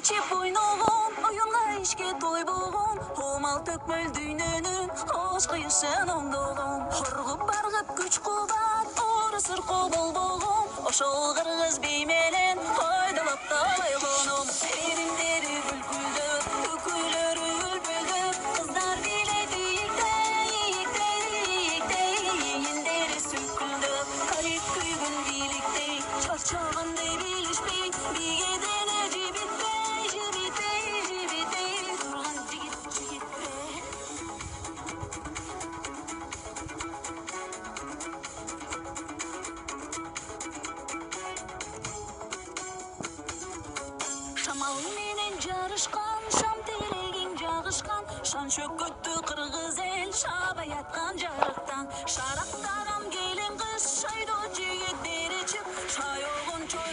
чеп ойногон, оюнга ишке той болгон, омал төкмөл дүйнөнүн ош кыйышын оңдогон. Хоргуп баргып күч кубат, ору сыркы болбогон, ошол кыргыз бей менен ойдолоп ойгоном. Эриңдери бүлкүлдөп, үкүйлөрү үлпүлдөп, кыздар билейди ийиктей, эндери сүмкүлдөп, карек күйгөн бийликтей, чарчагандай билишпей, бийгеден жибитпей, турган жигитпей. Шамал менен жарышкан, шам терегиң жагышкан, шан чөкөттү кыргыз эл шабай аткан жарыктан. Шарактаган келин кыз, шайдо жигиттери чып, шайогон чой